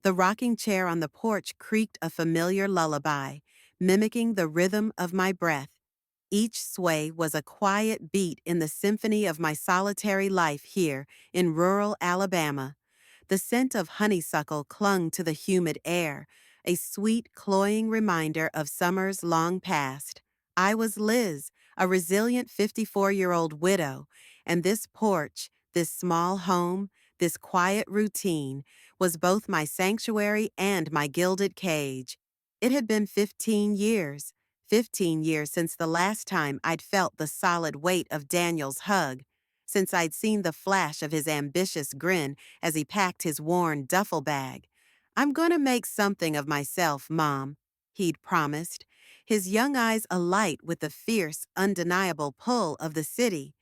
The rocking chair on the porch creaked a familiar lullaby, mimicking the rhythm of my breath. Each sway was a quiet beat in the symphony of my solitary life here in rural Alabama. The scent of honeysuckle clung to the humid air, a sweet, cloying reminder of summers long past. I was Liz, a resilient 54-year-old widow, and this porch, this small home, this quiet routine, was both my sanctuary and my gilded cage. It had been 15 years since the last time I'd felt the solid weight of Daniel's hug, since I'd seen the flash of his ambitious grin as he packed his worn duffel bag. "I'm going to make something of myself, Mom," he'd promised, his young eyes alight with the fierce, undeniable pull of the city.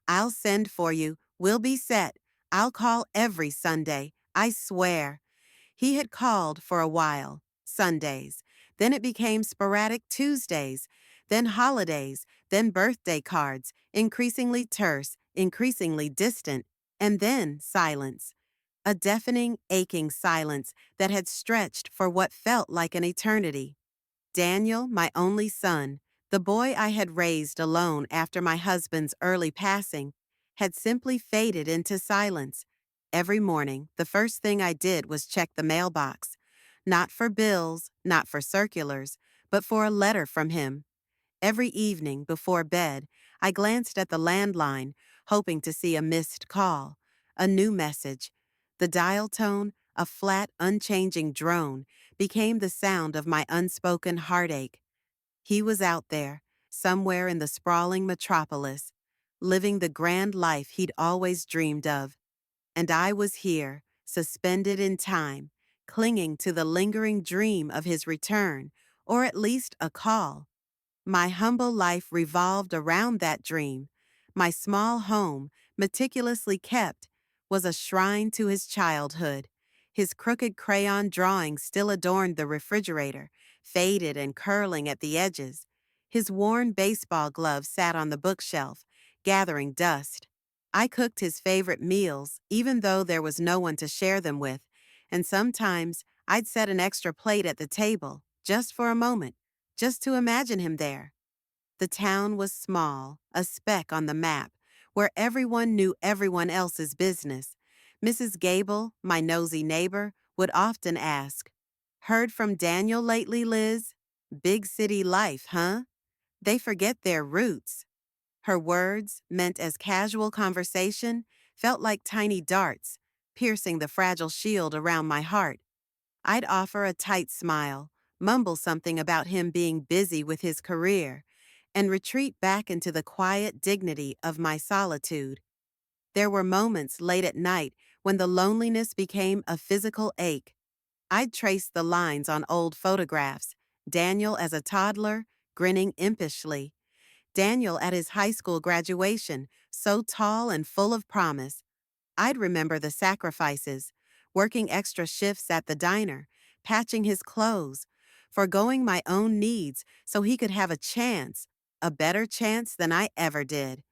"I'll send for you. We'll be set. I'll call every Sunday. I swear." He had called for a while, Sundays. Then it became sporadic Tuesdays, then holidays, then birthday cards, increasingly terse, increasingly distant, and then silence. A deafening, aching silence that had stretched for what felt like an eternity. Daniel, my only son, the boy I had raised alone after my husband's early passing, had simply faded into silence. Every morning, the first thing I did was check the mailbox. Not for bills, not for circulars, but for a letter from him. Every evening, before bed, I glanced at the landline, hoping to see a missed call, a new message. The dial tone, a flat, unchanging drone, became the sound of my unspoken heartache. He was out there, somewhere in the sprawling metropolis, living the grand life he'd always dreamed of. And I was here, suspended in time, clinging to the lingering dream of his return, or at least a call. My humble life revolved around that dream. My small home, meticulously kept, was a shrine to his childhood. His crooked crayon drawings still adorned the refrigerator, faded and curling at the edges. His worn baseball glove sat on the bookshelf, gathering dust. I cooked his favorite meals, even though there was no one to share them with, and sometimes I'd set an extra plate at the table, just for a moment, just to imagine him there. The town was small, a speck on the map, where everyone knew everyone else's business. Mrs. Gable, my nosy neighbor, would often ask, "Heard from Daniel lately, Liz? Big city life, huh?" They forget their roots. Her words, meant as casual conversation, felt like tiny darts, piercing the fragile shield around my heart. I'd offer a tight smile, mumble something about him being busy with his career, and retreat back into the quiet dignity of my solitude. There were moments late at night when the loneliness became a physical ache. I'd trace the lines on old photographs, Daniel as a toddler, grinning impishly, Daniel at his high school graduation, so tall and full of promise. I'd remember the sacrifices, working extra shifts at the diner, patching his clothes, forgoing my own needs so he could have a better chance than I ever did.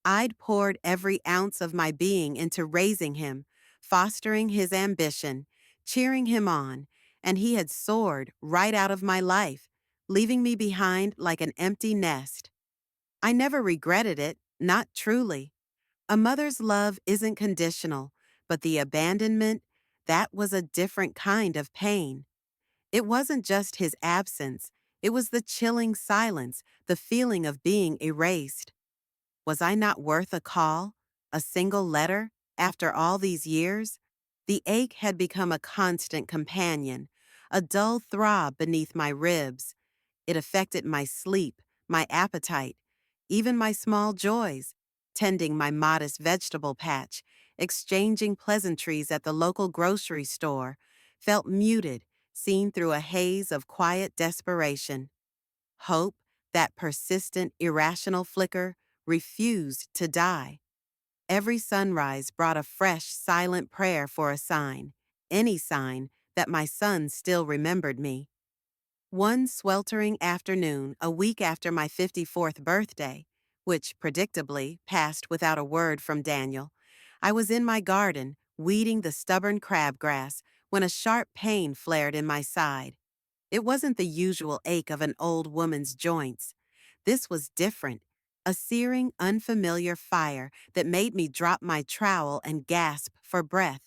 I'd poured every ounce of my being into raising him, fostering his ambition, cheering him on, and he had soared right out of my life, leaving me behind like an empty nest. I never regretted it, not truly. A mother's love isn't conditional, but the abandonment, that was a different kind of pain. It wasn't just his absence, it was the chilling silence, the feeling of being erased. Was I not worth a call, a single letter, after all these years? The ache had become a constant companion, a dull throb beneath my ribs. It affected my sleep, my appetite, even my small joys, tending my modest vegetable patch, exchanging pleasantries at the local grocery store, felt muted, seen through a haze of quiet desperation. Hope, that persistent, irrational flicker, refused to die. Every sunrise brought a fresh, silent prayer for a sign, any sign that my son still remembered me. One sweltering afternoon, a week after my 54th birthday, which predictably passed without a word from Daniel, I was in my garden, weeding the stubborn crabgrass, when a sharp pain flared in my side. It wasn't the usual ache of an old woman's joints. This was different, a searing, unfamiliar fire that made me drop my trowel and gasp for breath.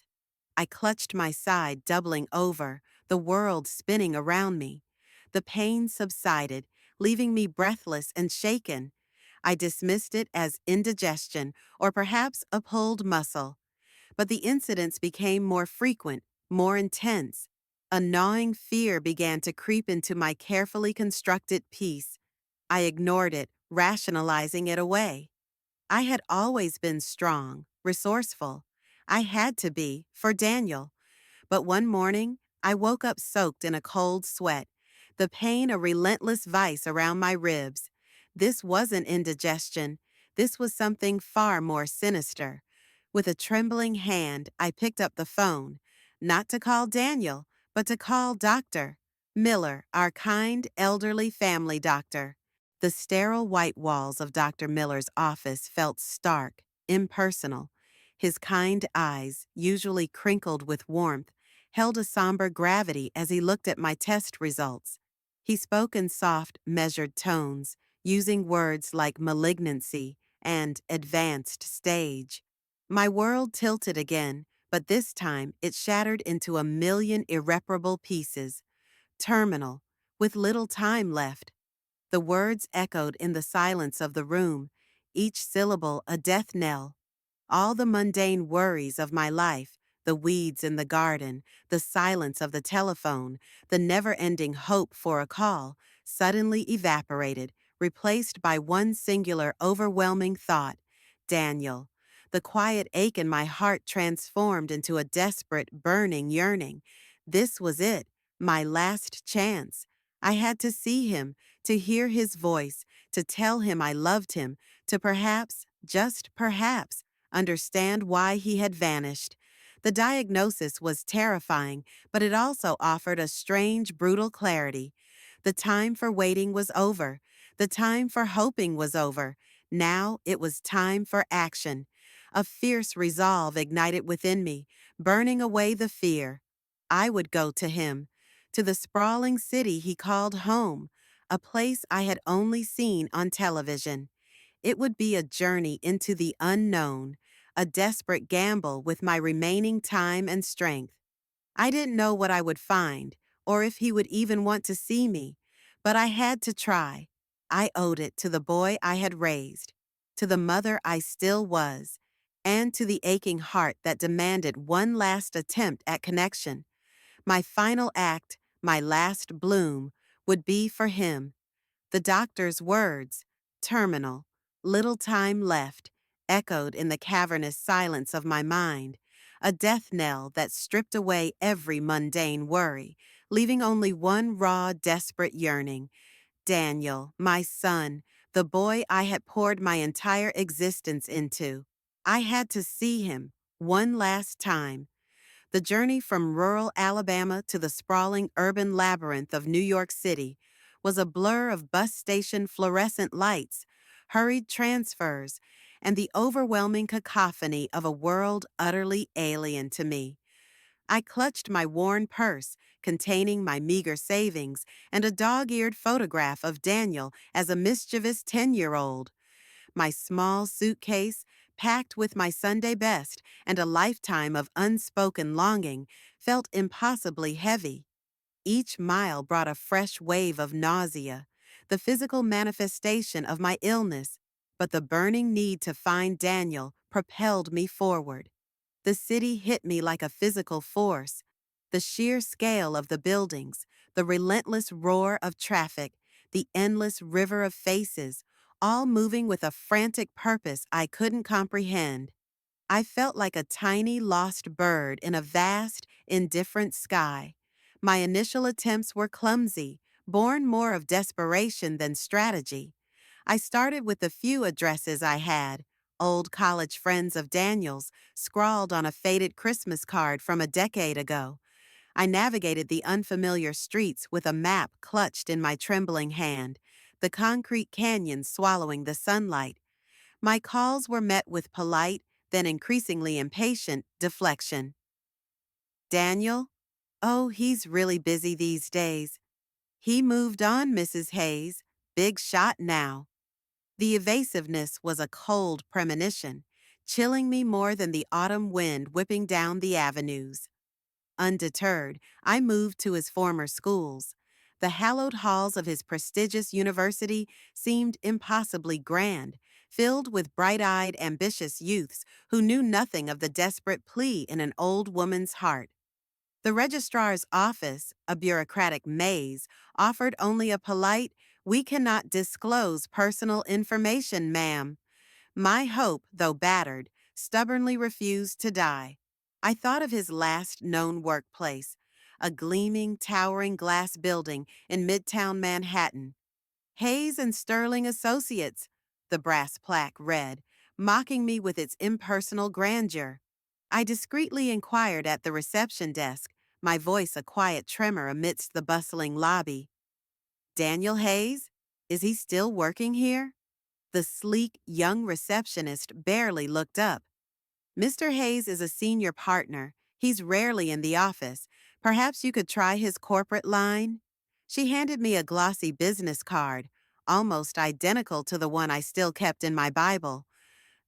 I clutched my side, doubling over, the world spinning around me. The pain subsided, leaving me breathless and shaken. I dismissed it as indigestion or perhaps a pulled muscle. But the incidents became more frequent, more intense. A gnawing fear began to creep into my carefully constructed peace. I ignored it, rationalizing it away. I had always been strong, resourceful. I had to be, for Daniel. But one morning, I woke up soaked in a cold sweat, the pain a relentless vice around my ribs. This wasn't indigestion. This was something far more sinister. With a trembling hand, I picked up the phone, not to call Daniel, but to call Dr. Miller, our kind, elderly family doctor. The sterile white walls of Dr. Miller's office felt stark, impersonal. His kind eyes, usually crinkled with warmth, held a somber gravity as he looked at my test results. He spoke in soft, measured tones, using words like malignancy and advanced stage. My world tilted again, but this time it shattered into a million irreparable pieces. Terminal, with little time left. The words echoed in the silence of the room, each syllable a death knell. All the mundane worries of my life, the weeds in the garden, the silence of the telephone, the never-ending hope for a call, suddenly evaporated, replaced by one singular overwhelming thought: Daniel. The quiet ache in my heart transformed into a desperate, burning yearning. This was it, my last chance. I had to see him, to hear his voice, to tell him I loved him, to perhaps, just perhaps, understand why he had vanished. The diagnosis was terrifying, but it also offered a strange, brutal clarity. The time for waiting was over. The time for hoping was over. Now it was time for action. A fierce resolve ignited within me, burning away the fear. I would go to him, to the sprawling city he called home, a place I had only seen on television. It would be a journey into the unknown, a desperate gamble with my remaining time and strength. I didn't know what I would find, or if he would even want to see me, but I had to try. I owed it to the boy I had raised, to the mother I still was, and to the aching heart that demanded one last attempt at connection. My final act, my last bloom, would be for him. The doctor's words, terminal, little time left, echoed in the cavernous silence of my mind, a death knell that stripped away every mundane worry, leaving only one raw, desperate yearning. Daniel, my son, the boy I had poured my entire existence into. I had to see him, one last time. The journey from rural Alabama to the sprawling urban labyrinth of New York City was a blur of bus station fluorescent lights, hurried transfers, and the overwhelming cacophony of a world utterly alien to me. I clutched my worn purse, containing my meager savings, and a dog-eared photograph of Daniel as a mischievous 10-year-old. My small suitcase, packed with my Sunday best and a lifetime of unspoken longing, felt impossibly heavy. Each mile brought a fresh wave of nausea, the physical manifestation of my illness, but the burning need to find Daniel propelled me forward. The city hit me like a physical force. The sheer scale of the buildings, the relentless roar of traffic, the endless river of faces, all moving with a frantic purpose I couldn't comprehend. I felt like a tiny lost bird in a vast, indifferent sky. My initial attempts were clumsy, born more of desperation than strategy. I started with the few addresses I had, old college friends of Daniel's, scrawled on a faded Christmas card from a decade ago. I navigated the unfamiliar streets with a map clutched in my trembling hand, the concrete canyon swallowing the sunlight. My calls were met with polite, then increasingly impatient, deflection. Daniel? Oh, he's really busy these days. He moved on, Mrs. Hayes. Big shot now. The evasiveness was a cold premonition, chilling me more than the autumn wind whipping down the avenues. Undeterred, I moved to his former schools. The hallowed halls of his prestigious university seemed impossibly grand, filled with bright-eyed, ambitious youths who knew nothing of the desperate plea in an old woman's heart. The registrar's office, a bureaucratic maze, offered only a polite, "We cannot disclose personal information, ma'am." My hope, though battered, stubbornly refused to die. I thought of his last known workplace, a gleaming, towering glass building in Midtown Manhattan. Hayes and Sterling Associates, the brass plaque read, mocking me with its impersonal grandeur. I discreetly inquired at the reception desk, my voice a quiet tremor amidst the bustling lobby. "Daniel Hayes? Is he still working here?" The sleek, young receptionist barely looked up. "Mr. Hayes is a senior partner. He's rarely in the office. Perhaps you could try his corporate line." She handed me a glossy business card, almost identical to the one I still kept in my Bible.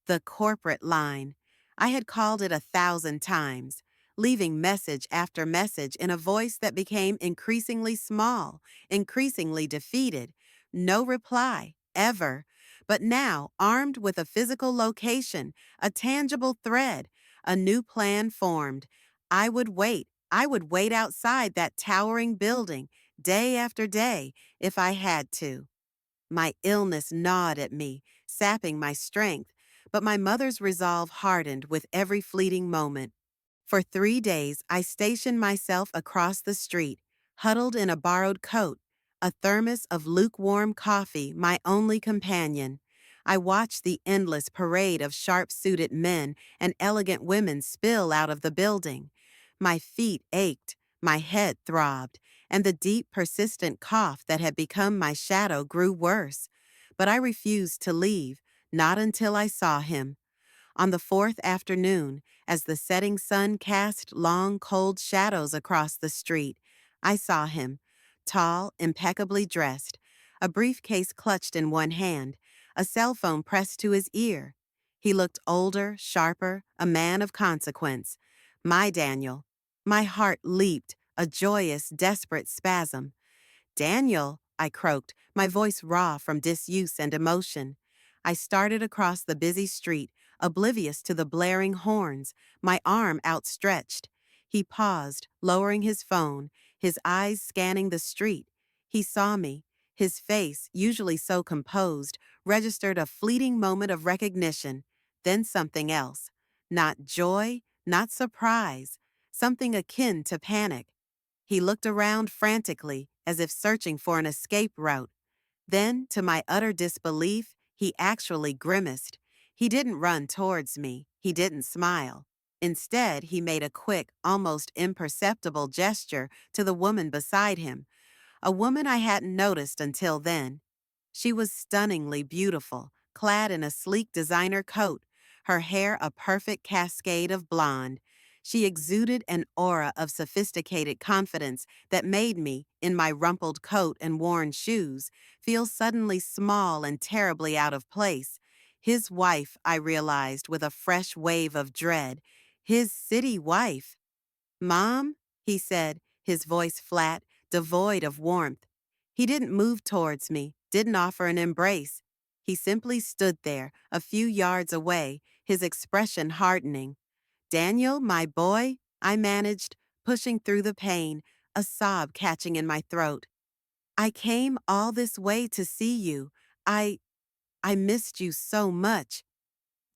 The corporate line. I had called it 1,000 times, leaving message after message in a voice that became increasingly small, increasingly defeated. No reply, ever. But now, armed with a physical location, a tangible thread, a new plan formed. I would wait. I would wait outside that towering building, day after day, if I had to. My illness gnawed at me, sapping my strength, but my mother's resolve hardened with every fleeting moment. For 3 days, I stationed myself across the street, huddled in a borrowed coat, a thermos of lukewarm coffee my only companion. I watched the endless parade of sharp-suited men and elegant women spill out of the building. My feet ached, my head throbbed, and the deep, persistent cough that had become my shadow grew worse. But I refused to leave, not until I saw him. On the fourth afternoon, as the setting sun cast long, cold shadows across the street, I saw him, tall, impeccably dressed, a briefcase clutched in one hand, a cell phone pressed to his ear. He looked older, sharper, a man of consequence. My Daniel. My heart leaped, a joyous, desperate spasm. "Daniel," I croaked, my voice raw from disuse and emotion. I started across the busy street, oblivious to the blaring horns, my arm outstretched. He paused, lowering his phone, his eyes scanning the street. He saw me. His face, usually so composed, registered a fleeting moment of recognition, then something else. Not joy, not surprise, something akin to panic. He looked around frantically, as if searching for an escape route. Then, to my utter disbelief, he actually grimaced. He didn't run towards me. He didn't smile. Instead, he made a quick, almost imperceptible gesture to the woman beside him, a woman I hadn't noticed until then. She was stunningly beautiful, clad in a sleek designer coat, her hair a perfect cascade of blonde. She exuded an aura of sophisticated confidence that made me, in my rumpled coat and worn shoes, feel suddenly small and terribly out of place. His wife, I realized with a fresh wave of dread. His city wife. "Mom?" he said, his voice flat, devoid of warmth. He didn't move towards me, didn't offer an embrace. He simply stood there, a few yards away, his expression hardening. "Daniel, my boy," I managed, pushing through the pain, a sob catching in my throat. "I came all this way to see you. I I missed you so much."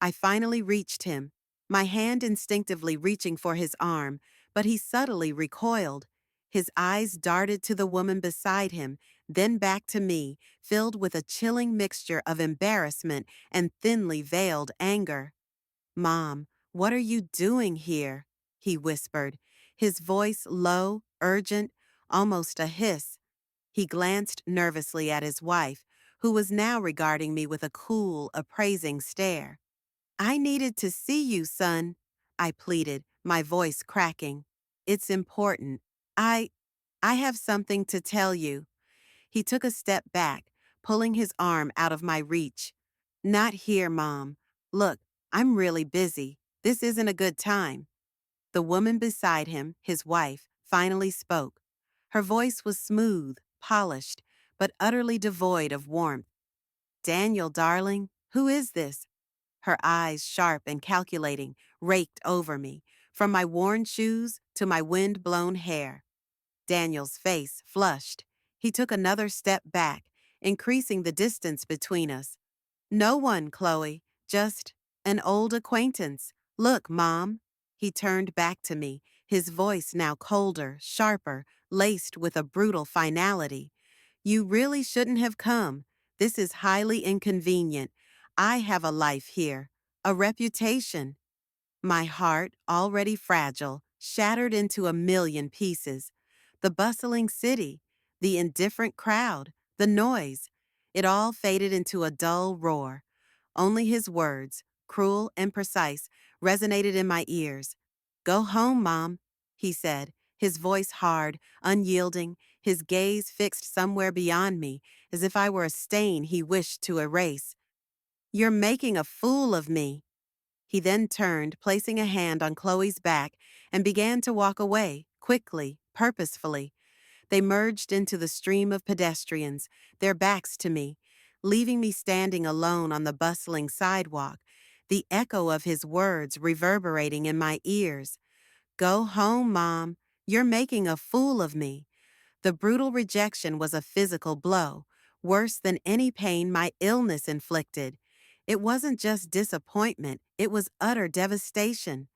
I finally reached him, my hand instinctively reaching for his arm, but he subtly recoiled. His eyes darted to the woman beside him, then back to me, filled with a chilling mixture of embarrassment and thinly veiled anger. "Mom, what are you doing here?" he whispered, his voice low, urgent, almost a hiss. He glanced nervously at his wife, who was now regarding me with a cool, appraising stare. "I needed to see you, son," I pleaded, my voice cracking. "It's important. I, I have something to tell you. He took a step back, pulling his arm out of my reach. Not here, Mom. Look, I'm really busy. This isn't a good time. The woman beside him, his wife, finally spoke. Her voice was smooth, polished, but utterly devoid of warmth. Daniel, darling, who is this? Her eyes, sharp and calculating, raked over me, from my worn shoes to my wind-blown hair. Daniel's face flushed. He took another step back, increasing the distance between us. No one, Chloe, just an old acquaintance. Look, Mom. He turned back to me, his voice now colder, sharper, laced with a brutal finality. You really shouldn't have come. This is highly inconvenient. I have a life here, a reputation. My heart, already fragile, shattered into a million pieces. The bustling city, the indifferent crowd, the noise, it all faded into a dull roar. Only his words, cruel and precise, resonated in my ears. Go home, Mom, he said, his voice hard, unyielding, his gaze fixed somewhere beyond me, as if I were a stain he wished to erase. You're making a fool of me. He then turned, placing a hand on Chloe's back, and began to walk away, quickly, purposefully. They merged into the stream of pedestrians, their backs to me, leaving me standing alone on the bustling sidewalk, the echo of his words reverberating in my ears. Go home, Mom. You're making a fool of me. The brutal rejection was a physical blow, worse than any pain my illness inflicted. It wasn't just disappointment, it was utter devastation.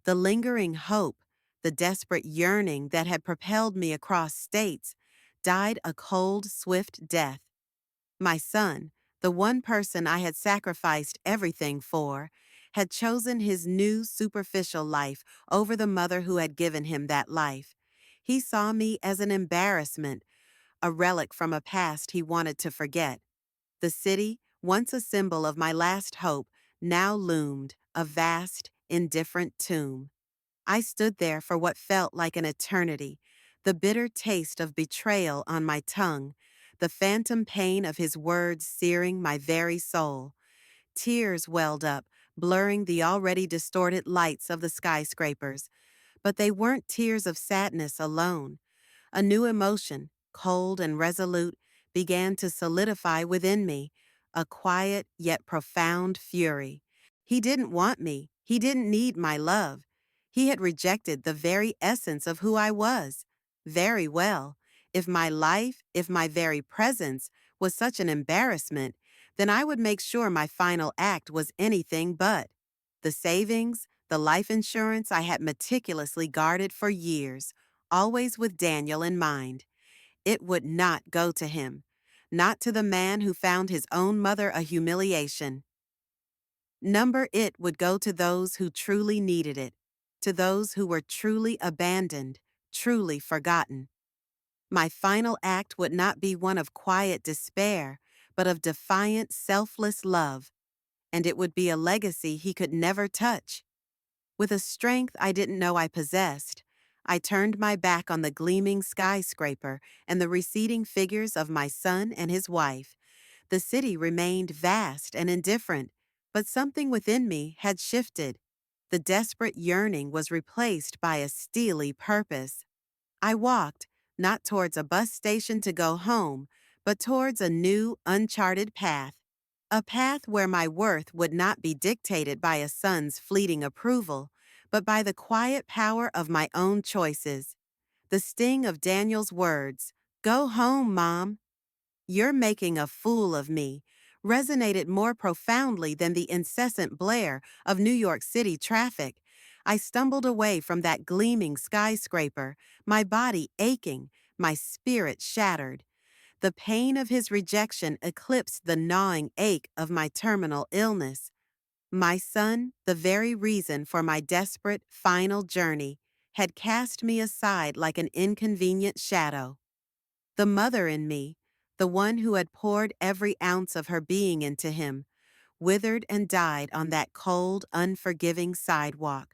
The lingering hope, the desperate yearning that had propelled me across states, died a cold, swift death. My son, the one person I had sacrificed everything for, had chosen his new superficial life over the mother who had given him that life. He saw me as an embarrassment, a relic from a past he wanted to forget. The city, once a symbol of my last hope, now loomed, a vast, indifferent tomb. I stood there for what felt like an eternity, the bitter taste of betrayal on my tongue, the phantom pain of his words searing my very soul. Tears welled up, blurring the already distorted lights of the skyscrapers. But they weren't tears of sadness alone. A new emotion, cold and resolute, began to solidify within me, a quiet yet profound fury. He didn't want me. He didn't need my love. He had rejected the very essence of who I was. Very well. If my life, if my very presence, was such an embarrassment, then I would make sure my final act was anything but. The savings, the life insurance I had meticulously guarded for years, always with Daniel in mind. It would not go to him. Not to the man who found his own mother a humiliation. Number it would go to those who truly needed it, to those who were truly abandoned, truly forgotten. My final act would not be one of quiet despair, but of defiant, selfless love, and it would be a legacy he could never touch. With a strength I didn't know I possessed, I turned my back on the gleaming skyscraper and the receding figures of my son and his wife. The city remained vast and indifferent, but something within me had shifted. The desperate yearning was replaced by a steely purpose. I walked, not towards a bus station to go home, but towards a new, uncharted path. A path where my worth would not be dictated by a son's fleeting approval, but by the quiet power of my own choices. The sting of Daniel's words, "Go home, Mom. You're making a fool of me," resonated more profoundly than the incessant blare of New York City traffic. I stumbled away from that gleaming skyscraper, my body aching, my spirit shattered. The pain of his rejection eclipsed the gnawing ache of my terminal illness. My son, the very reason for my desperate, final journey, had cast me aside like an inconvenient shadow. The mother in me, the one who had poured every ounce of her being into him, withered and died on that cold, unforgiving sidewalk.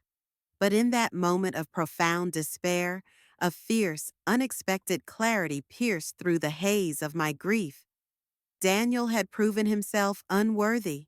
But in that moment of profound despair, A fierce, unexpected clarity pierced through the haze of my grief. Daniel had proven himself unworthy.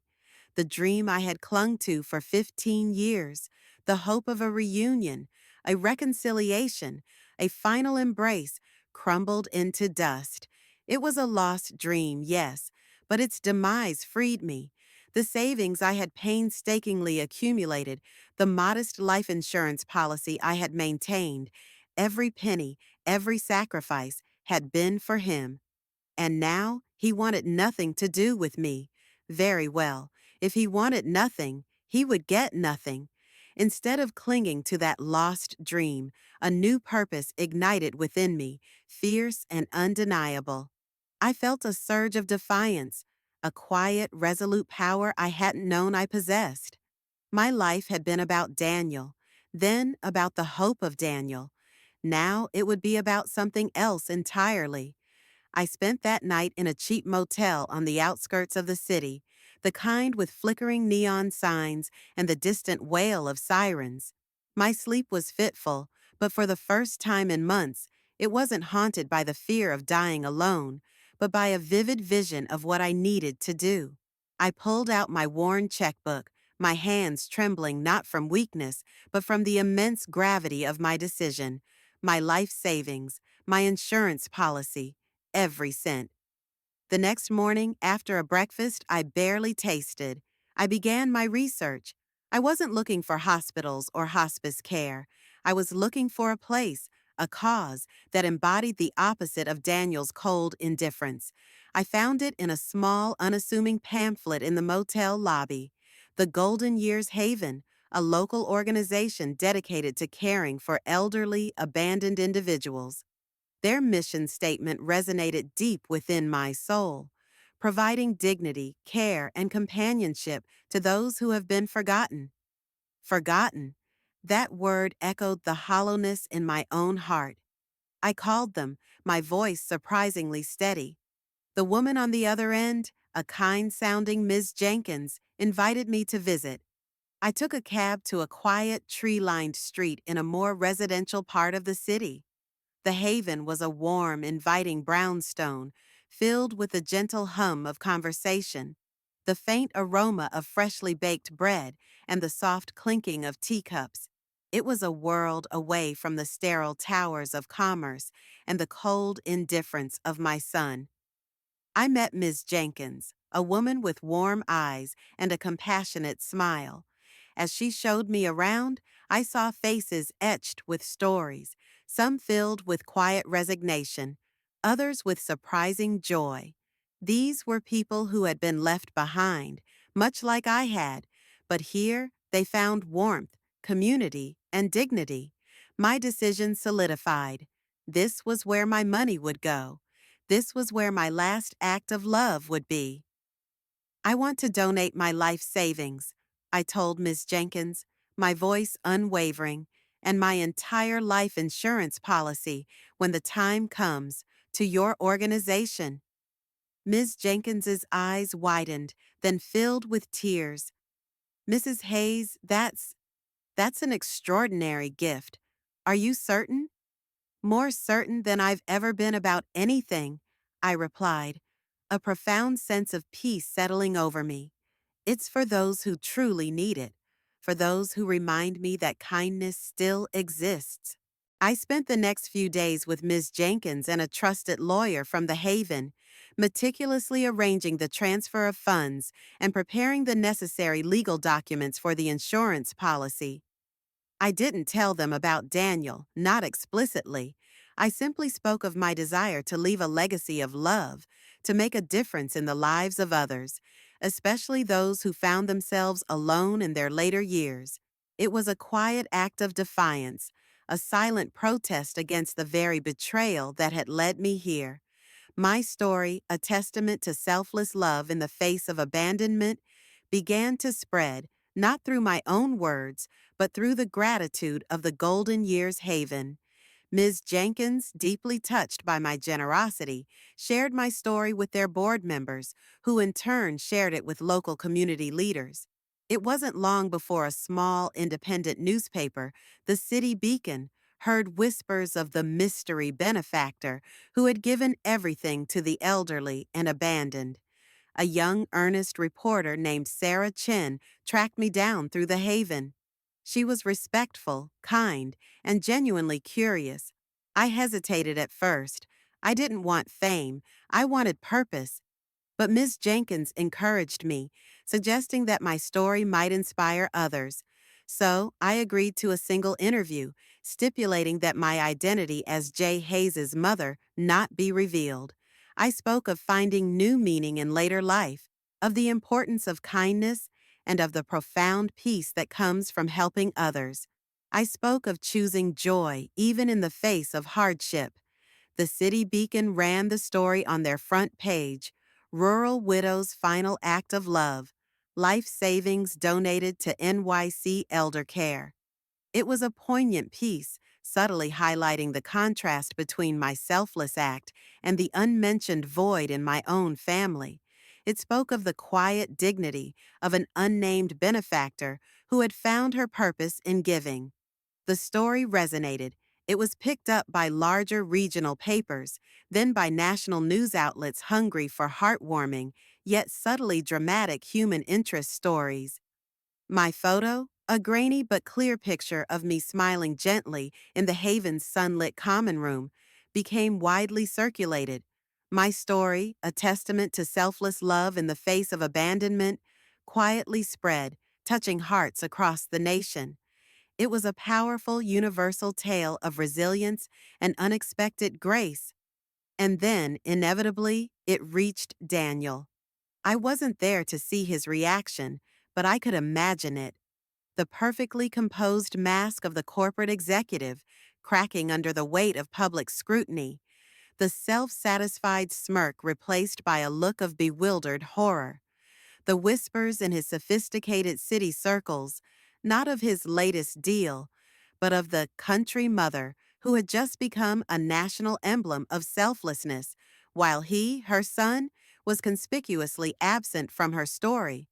The dream I had clung to for 15 years, the hope of a reunion, a reconciliation, a final embrace, crumbled into dust. It was a lost dream, yes, but its demise freed me. The savings I had painstakingly accumulated, the modest life insurance policy I had maintained, every penny, every sacrifice had been for him. And now he wanted nothing to do with me. Very well. If he wanted nothing, he would get nothing. Instead of clinging to that lost dream, a new purpose ignited within me, fierce and undeniable. I felt a surge of defiance, a quiet, resolute power I hadn't known I possessed. My life had been about Daniel, then about the hope of Daniel. Now it would be about something else entirely. I spent that night in a cheap motel on the outskirts of the city, the kind with flickering neon signs and the distant wail of sirens. My sleep was fitful, but for the first time in months, it wasn't haunted by the fear of dying alone, but by a vivid vision of what I needed to do. I pulled out my worn checkbook, my hands trembling not from weakness, but from the immense gravity of my decision, my life savings, my insurance policy, every cent. The next morning, after a breakfast I barely tasted, I began my research. I wasn't looking for hospitals or hospice care. I was looking for a place, a cause, that embodied the opposite of Daniel's cold indifference. I found it in a small, unassuming pamphlet in the motel lobby. The Golden Years Haven, a local organization dedicated to caring for elderly, abandoned individuals. Their mission statement resonated deep within my soul, providing dignity, care, and companionship to those who have been forgotten. Forgotten. That word echoed the hollowness in my own heart. I called them, my voice surprisingly steady. The woman on the other end, a kind-sounding Miss Jenkins, invited me to visit. I took a cab to a quiet, tree-lined street in a more residential part of the city. The haven was a warm, inviting brownstone, filled with the gentle hum of conversation, the faint aroma of freshly baked bread, and the soft clinking of teacups. It was a world away from the sterile towers of commerce and the cold indifference of my son. I met Miss Jenkins, a woman with warm eyes and a compassionate smile. As she showed me around, I saw faces etched with stories, some filled with quiet resignation, others with surprising joy. These were people who had been left behind, much like I had, but here they found warmth, community, and dignity. My decision solidified. This was where my money would go. This was where my last act of love would be. I want to donate my life savings, I told Miss Jenkins, my voice unwavering, and my entire life insurance policy when the time comes, to your organization. Ms. Jenkins's eyes widened, then filled with tears. Mrs. Hayes, that's an extraordinary gift. Are you certain? More certain than I've ever been about anything, I replied, a profound sense of peace settling over me. It's for those who truly need it, for those who remind me that kindness still exists. I spent the next few days with Ms. Jenkins and a trusted lawyer from the Haven, meticulously arranging the transfer of funds and preparing the necessary legal documents for the insurance policy. I didn't tell them about Daniel, not explicitly. I simply spoke of my desire to leave a legacy of love, to make a difference in the lives of others, especially those who found themselves alone in their later years. It was a quiet act of defiance, a silent protest against the very betrayal that had led me here. My story, a testament to selfless love in the face of abandonment, began to spread, not through my own words, but through the gratitude of the Golden Years Haven. Ms. Jenkins, deeply touched by my generosity, shared my story with their board members, who in turn shared it with local community leaders. It wasn't long before a small, independent newspaper, the City Beacon, heard whispers of the mystery benefactor who had given everything to the elderly and abandoned. A young, earnest reporter named Sarah Chen tracked me down through the Haven. She was respectful, kind, and genuinely curious. I hesitated at first. I didn't want fame. I wanted purpose. But Miss Jenkins encouraged me, suggesting that my story might inspire others. So I agreed to a single interview, stipulating that my identity as Jay Hayes's mother not be revealed. I spoke of finding new meaning in later life, of the importance of kindness, and of the profound peace that comes from helping others. I spoke of choosing joy even in the face of hardship. The City Beacon ran the story on their front page: Rural Widow's Final Act of Love, Life Savings Donated to NYC Elder Care. It was a poignant piece, subtly highlighting the contrast between my selfless act and the unmentioned void in my own family. It spoke of the quiet dignity of an unnamed benefactor who had found her purpose in giving. The story resonated. It was picked up by larger regional papers, then by national news outlets hungry for heartwarming, yet subtly dramatic human interest stories. My photo, a grainy but clear picture of me smiling gently in the Haven's sunlit common room, became widely circulated. My story, a testament to selfless love in the face of abandonment, quietly spread, touching hearts across the nation. It was a powerful, universal tale of resilience and unexpected grace. And then, inevitably, it reached Daniel. I wasn't there to see his reaction, but I could imagine it. The perfectly composed mask of the corporate executive, cracking under the weight of public scrutiny. The self-satisfied smirk replaced by a look of bewildered horror. The whispers in his sophisticated city circles, not of his latest deal, but of the country mother who had just become a national emblem of selflessness, while he, her son, was conspicuously absent from her story.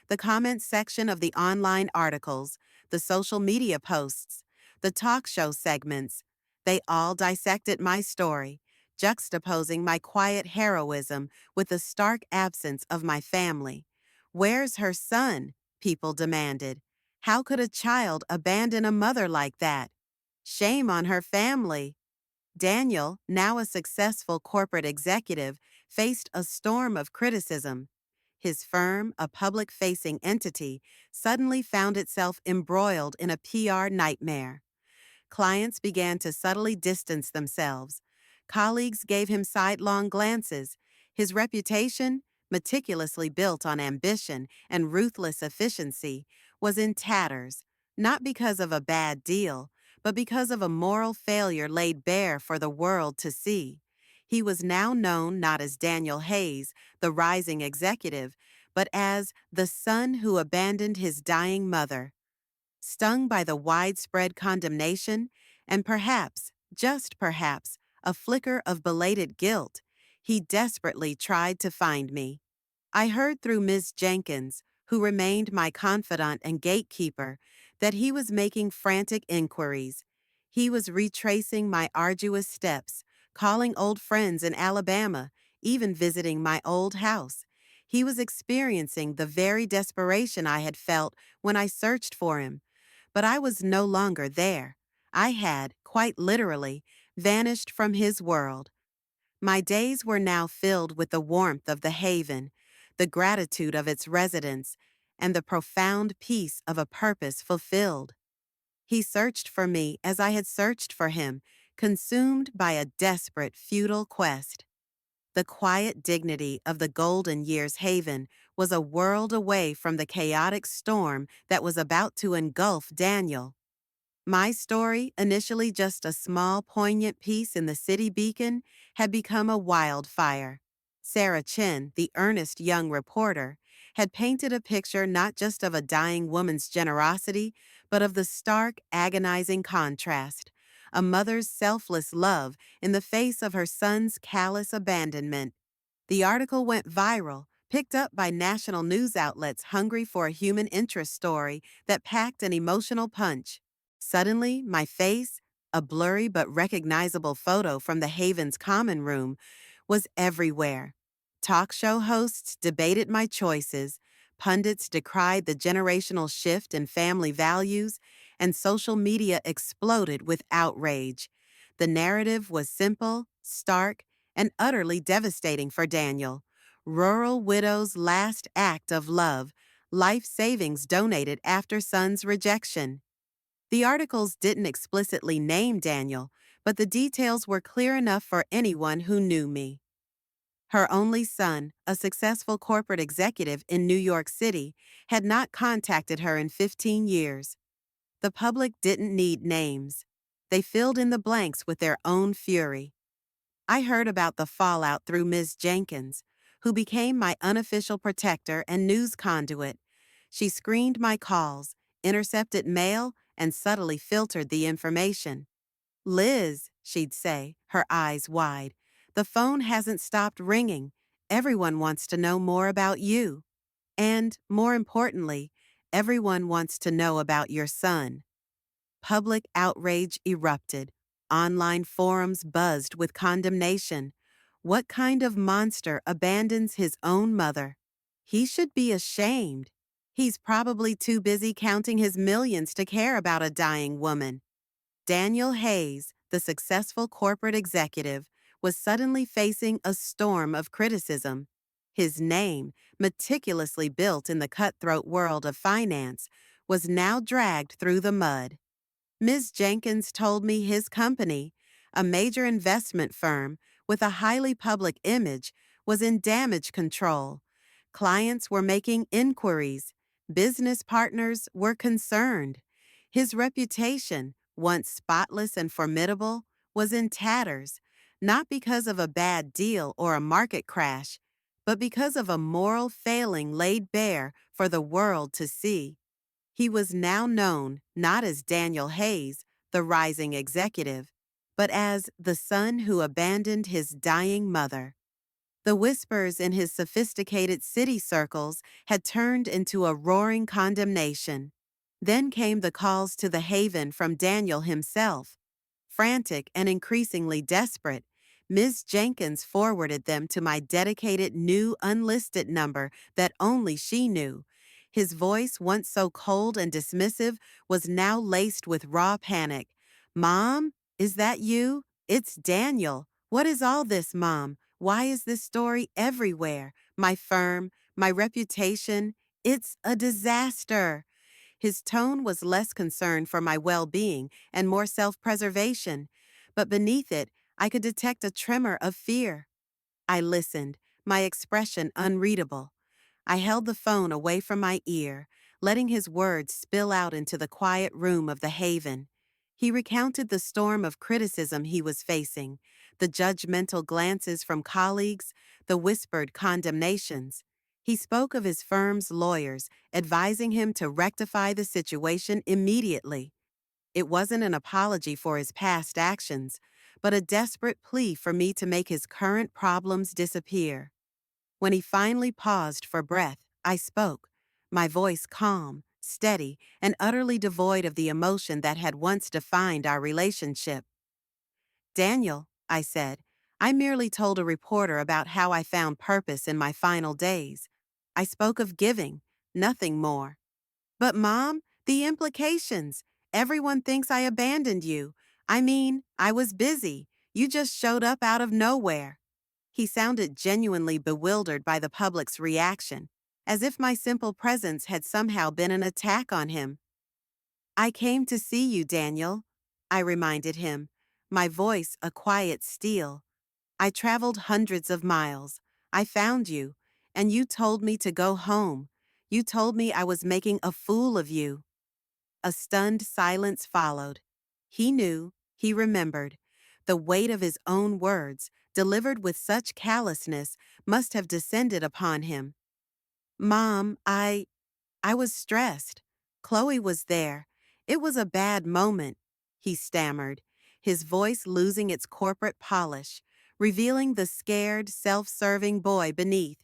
The comments section of the online articles, the social media posts, the talk show segments, they all dissected my story, juxtaposing my quiet heroism with the stark absence of my family. Where's her son? People demanded. How could a child abandon a mother like that? Shame on her family. Daniel, now a successful corporate executive, faced a storm of criticism. His firm, a public-facing entity, suddenly found itself embroiled in a PR nightmare. Clients began to subtly distance themselves. Colleagues gave him sidelong glances. His reputation, meticulously built on ambition and ruthless efficiency, was in tatters, not because of a bad deal, but because of a moral failure laid bare for the world to see. He was now known not as Daniel Hayes, the rising executive, but as the son who abandoned his dying mother. Stung by the widespread condemnation, and perhaps, just perhaps, a flicker of belated guilt, he desperately tried to find me. I heard through Miss Jenkins, who remained my confidant and gatekeeper, that he was making frantic inquiries. He was retracing my arduous steps, calling old friends in Alabama, even visiting my old house. He was experiencing the very desperation I had felt when I searched for him. But I was no longer there. I had, quite literally, vanished from his world. My days were now filled with the warmth of the haven, the gratitude of its residents, and the profound peace of a purpose fulfilled. He searched for me as I had searched for him, consumed by a desperate, futile quest. The quiet dignity of the Golden Years haven was a world away from the chaotic storm that was about to engulf Daniel. My story, initially just a small, poignant piece in the City Beacon, had become a wildfire. Sarah Chen, the earnest young reporter, had painted a picture not just of a dying woman's generosity, but of the stark, agonizing contrast: a mother's selfless love in the face of her son's callous abandonment. The article went viral, picked up by national news outlets hungry for a human interest story that packed an emotional punch. Suddenly, my face, A blurry but recognizable photo from the Haven's common room was everywhere. Talk show hosts debated my choices, pundits decried the generational shift in family values, and social media exploded with outrage. The narrative was simple, stark, and utterly devastating for Daniel. Rural widow's last act of love, life savings donated after son's rejection. The articles didn't explicitly name Daniel, but the details were clear enough for anyone who knew me. Her only son, a successful corporate executive in New York City, had not contacted her in 15 years. The public didn't need names. They filled in the blanks with their own fury. I heard about the fallout through Ms. Jenkins, who became my unofficial protector and news conduit. She screened my calls, intercepted mail, and subtly filtered the information. Liz, she'd say, her eyes wide, the phone hasn't stopped ringing. Everyone wants to know more about you. And, more importantly, everyone wants to know about your son. Public outrage erupted. Online forums buzzed with condemnation. What kind of monster abandons his own mother? He should be ashamed. He's probably too busy counting his millions to care about a dying woman. Daniel Hayes, the successful corporate executive, was suddenly facing a storm of criticism. His name, meticulously built in the cutthroat world of finance, was now dragged through the mud. Ms. Jenkins told me his company, a major investment firm with a highly public image, was in damage control. Clients were making inquiries. Business partners were concerned. His reputation, once spotless and formidable, was in tatters, not because of a bad deal or a market crash, but because of a moral failing laid bare for the world to see. He was now known not as Daniel Hayes, the rising executive, but as the son who abandoned his dying mother. The whispers in his sophisticated city circles had turned into a roaring condemnation. Then came the calls to the Haven from Daniel himself. Frantic and increasingly desperate, Ms. Jenkins forwarded them to my dedicated new unlisted number that only she knew. His voice, once so cold and dismissive, was now laced with raw panic. "Mom, is that you? It's Daniel. What is all this, Mom? Why is this story everywhere? My firm, my reputation, it's a disaster." His tone was less concern for my well-being and more self-preservation, but beneath it, I could detect a tremor of fear. I listened, my expression unreadable. I held the phone away from my ear, letting his words spill out into the quiet room of the Haven. He recounted the storm of criticism he was facing, the judgmental glances from colleagues, the whispered condemnations. He spoke of his firm's lawyers, advising him to rectify the situation immediately. It wasn't an apology for his past actions, but a desperate plea for me to make his current problems disappear. When he finally paused for breath, I spoke, my voice calm, steady, and utterly devoid of the emotion that had once defined our relationship. "Daniel," I said, "I merely told a reporter about how I found purpose in my final days. I spoke of giving, nothing more." "But Mom, the implications. Everyone thinks I abandoned you. I mean, I was busy. You just showed up out of nowhere." He sounded genuinely bewildered by the public's reaction, as if my simple presence had somehow been an attack on him. "I came to see you, Daniel," I reminded him, my voice a quiet steel. "I traveled hundreds of miles. I found you, and you told me to go home. You told me I was making a fool of you." A stunned silence followed. He knew, he remembered. The weight of his own words, delivered with such callousness, must have descended upon him. "Mom, I was stressed. Chloe was there. It was a bad moment," he stammered, his voice losing its corporate polish, revealing the scared, self-serving boy beneath.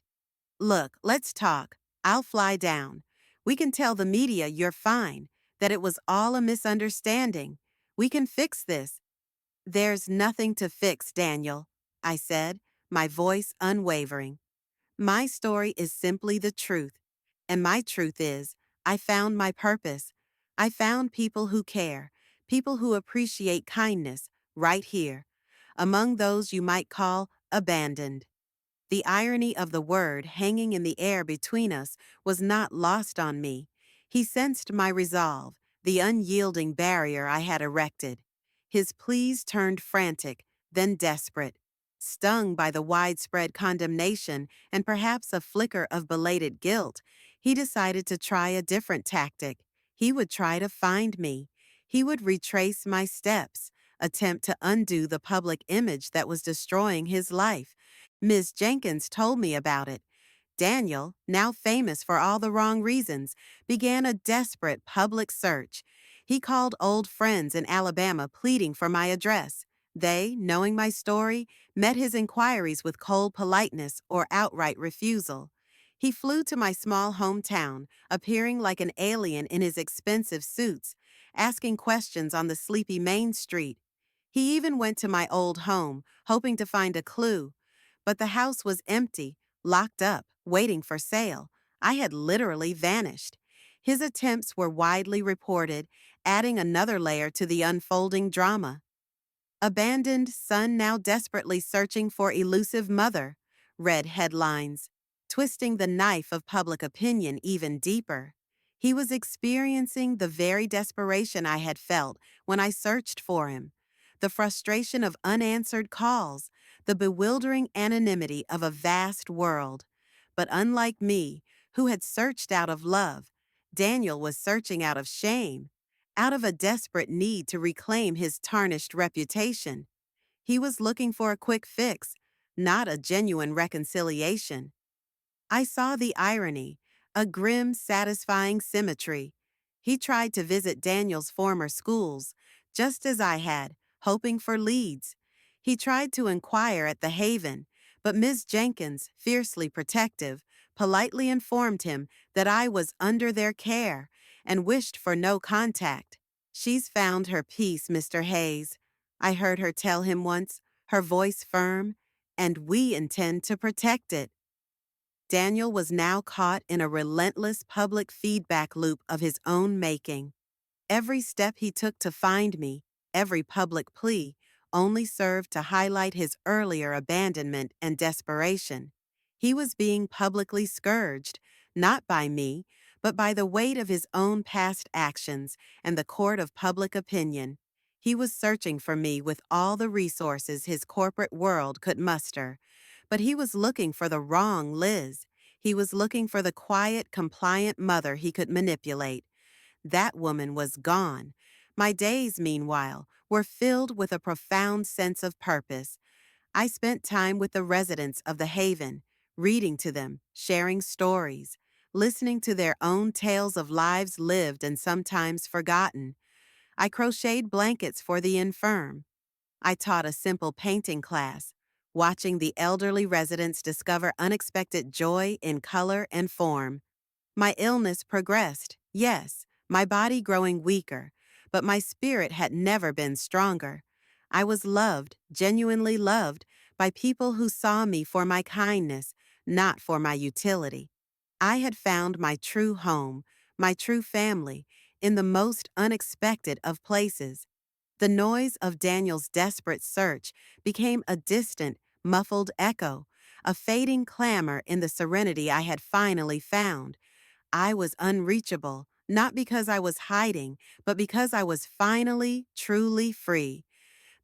"Look, let's talk. I'll fly down. We can tell the media you're fine, that it was all a misunderstanding. We can fix this. There's nothing to fix, Daniel, I said, my voice unwavering. My story is simply the truth. And my truth is, I found my purpose. I found people who care, people who appreciate kindness, right here, among those you might call abandoned. The irony of the word hanging in the air between us was not lost on me. He sensed my resolve, the unyielding barrier I had erected. His pleas turned frantic, then desperate. Stung by the widespread condemnation and perhaps a flicker of belated guilt, he decided to try a different tactic. He would try to find me. He would retrace my steps, attempt to undo the public image that was destroying his life. Ms. Jenkins told me about it. Daniel, now famous for all the wrong reasons, began a desperate public search. He called old friends in Alabama pleading for my address. They, knowing my story, met his inquiries with cold politeness or outright refusal. He flew to my small hometown, appearing like an alien in his expensive suits, asking questions on the sleepy Main Street. He even went to my old home, hoping to find a clue. But the house was empty, locked up, waiting for sale. I had literally vanished. His attempts were widely reported, adding another layer to the unfolding drama. Abandoned son now desperately searching for elusive mother, read headlines, twisting the knife of public opinion even deeper. He was experiencing the very desperation I had felt when I searched for him, the frustration of unanswered calls, the bewildering anonymity of a vast world. But unlike me, who had searched out of love, Daniel was searching out of shame, out of a desperate need to reclaim his tarnished reputation. He was looking for a quick fix, not a genuine reconciliation. I saw the irony, a grim, satisfying symmetry. He tried to visit Daniel's former schools, just as I had, hoping for leads. He tried to inquire at the Haven, but Miss Jenkins, fiercely protective, politely informed him that I was under their care and wished for no contact. "She's found her peace, Mr. Hayes," I heard her tell him once, her voice firm, "and we intend to protect it." Daniel was now caught in a relentless public feedback loop of his own making. Every step he took to find me, every public plea, only served to highlight his earlier abandonment and desperation. He was being publicly scourged, not by me, but by the weight of his own past actions and the court of public opinion. He was searching for me with all the resources his corporate world could muster. But he was looking for the wrong Liz. He was looking for the quiet, compliant mother he could manipulate. That woman was gone. My days, meanwhile, were filled with a profound sense of purpose. I spent time with the residents of the Haven, reading to them, sharing stories, listening to their own tales of lives lived and sometimes forgotten. I crocheted blankets for the infirm. I taught a simple painting class, watching the elderly residents discover unexpected joy in color and form. My illness progressed, yes, my body growing weaker, but my spirit had never been stronger. I was loved, genuinely loved, by people who saw me for my kindness, not for my utility. I had found my true home, my true family, in the most unexpected of places. The noise of Daniel's desperate search became a distant, muffled echo, a fading clamor in the serenity I had finally found. I was unreachable, not because I was hiding, but because I was finally, truly free.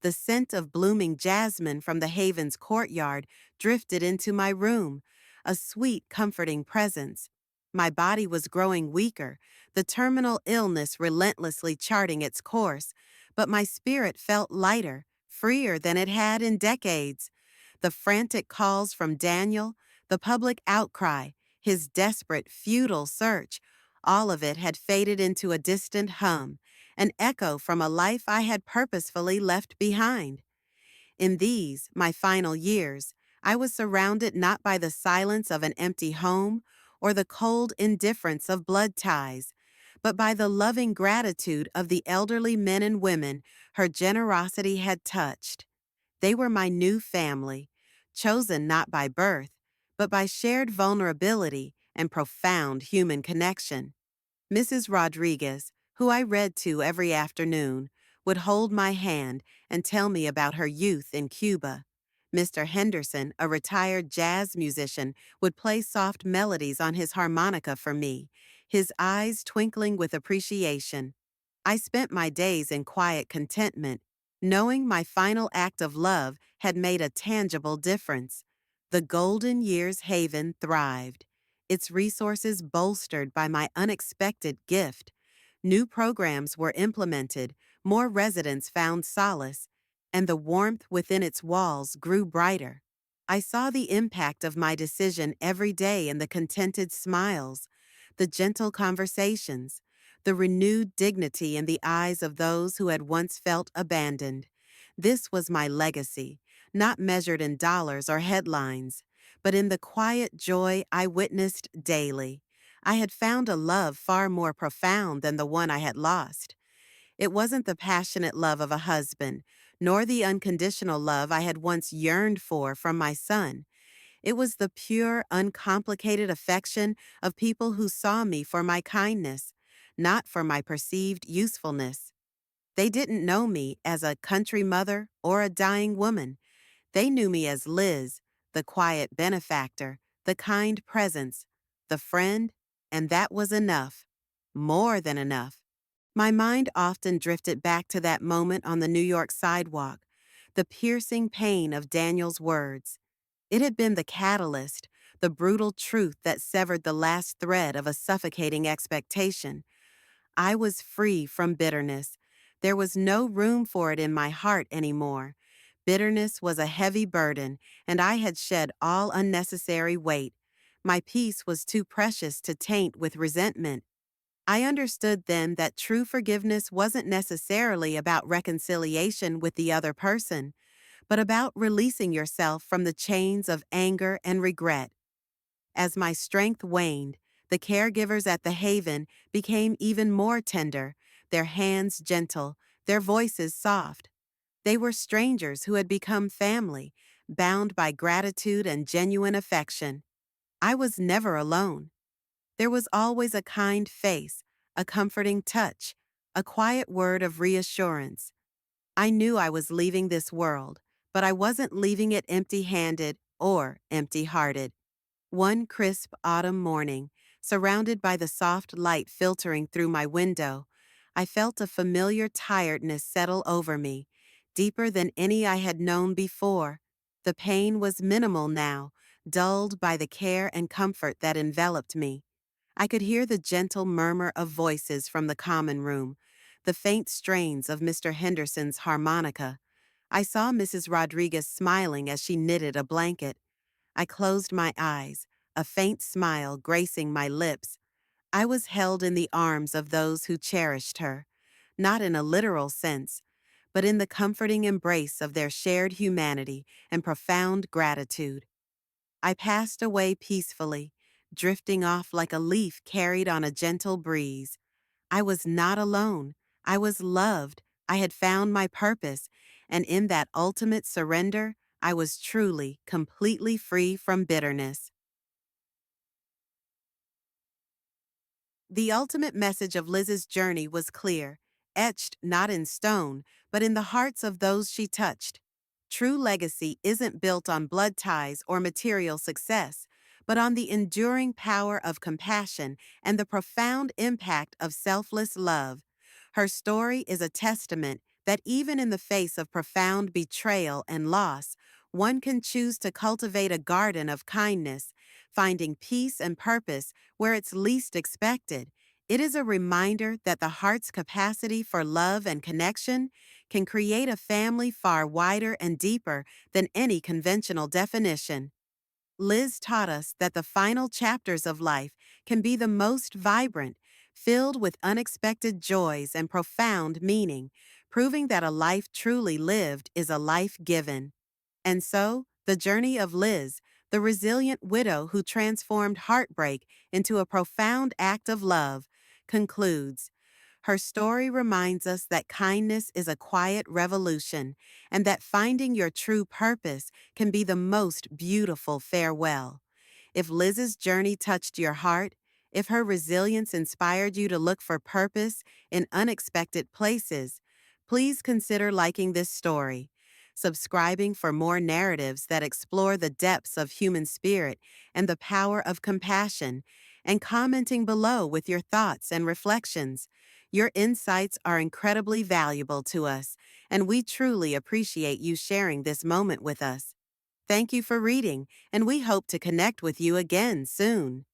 The scent of blooming jasmine from the Haven's courtyard drifted into my room, a sweet, comforting presence. My body was growing weaker, the terminal illness relentlessly charting its course, but my spirit felt lighter, freer than it had in decades. The frantic calls from Daniel, the public outcry, his desperate, futile search, all of it had faded into a distant hum, an echo from a life I had purposefully left behind. In these, my final years, I was surrounded not by the silence of an empty home or the cold indifference of blood ties, but by the loving gratitude of the elderly men and women her generosity had touched. They were my new family, chosen not by birth, but by shared vulnerability and profound human connection. Mrs. Rodriguez, who I read to every afternoon, would hold my hand and tell me about her youth in Cuba. Mr. Henderson, a retired jazz musician, would play soft melodies on his harmonica for me, his eyes twinkling with appreciation. I spent my days in quiet contentment, knowing my final act of love had made a tangible difference. The Golden Years Haven thrived, its resources bolstered by my unexpected gift. New programs were implemented, more residents found solace, and the warmth within its walls grew brighter. I saw the impact of my decision every day in the contented smiles, the gentle conversations, the renewed dignity in the eyes of those who had once felt abandoned. This was my legacy, not measured in dollars or headlines, but in the quiet joy I witnessed daily. I had found a love far more profound than the one I had lost. It wasn't the passionate love of a husband, nor the unconditional love I had once yearned for from my son. It was the pure, uncomplicated affection of people who saw me for my kindness, not for my perceived usefulness. They didn't know me as a country mother or a dying woman. They knew me as Liz, the quiet benefactor, the kind presence, the friend, and that was enough. More than enough. My mind often drifted back to that moment on the New York sidewalk, the piercing pain of Daniel's words. It had been the catalyst, the brutal truth that severed the last thread of a suffocating expectation. I was free from bitterness. There was no room for it in my heart anymore. Bitterness was a heavy burden, and I had shed all unnecessary weight. My peace was too precious to taint with resentment. I understood then that true forgiveness wasn't necessarily about reconciliation with the other person, but about releasing yourself from the chains of anger and regret. As my strength waned, the caregivers at the Haven became even more tender, their hands gentle, their voices soft. They were strangers who had become family, bound by gratitude and genuine affection. I was never alone. There was always a kind face, a comforting touch, a quiet word of reassurance. I knew I was leaving this world, but I wasn't leaving it empty-handed or empty-hearted. One crisp autumn morning, surrounded by the soft light filtering through my window, I felt a familiar tiredness settle over me, deeper than any I had known before. The pain was minimal now, dulled by the care and comfort that enveloped me. I could hear the gentle murmur of voices from the common room, the faint strains of Mr. Henderson's harmonica. I saw Mrs. Rodriguez smiling as she knitted a blanket. I closed my eyes, a faint smile gracing my lips. I was held in the arms of those who cherished her, not in a literal sense, but in the comforting embrace of their shared humanity and profound gratitude. I passed away peacefully, drifting off like a leaf carried on a gentle breeze. I was not alone. I was loved. I had found my purpose, and in that ultimate surrender, I was truly, completely free from bitterness. The ultimate message of Liz's journey was clear, etched not in stone, but in the hearts of those she touched. True legacy isn't built on blood ties or material success, but on the enduring power of compassion and the profound impact of selfless love. Her story is a testament that even in the face of profound betrayal and loss, one can choose to cultivate a garden of kindness, finding peace and purpose where it's least expected. It is a reminder that the heart's capacity for love and connection can create a family far wider and deeper than any conventional definition. Liz taught us that the final chapters of life can be the most vibrant, filled with unexpected joys and profound meaning, proving that a life truly lived is a life given. And so, the journey of Liz, the resilient widow who transformed heartbreak into a profound act of love, concludes. Her story reminds us that kindness is a quiet revolution and that finding your true purpose can be the most beautiful farewell. If Liz's journey touched your heart, if her resilience inspired you to look for purpose in unexpected places, please consider liking this story, subscribing for more narratives that explore the depths of human spirit and the power of compassion, and commenting below with your thoughts and reflections. Your insights are incredibly valuable to us, and we truly appreciate you sharing this moment with us. Thank you for reading, and we hope to connect with you again soon.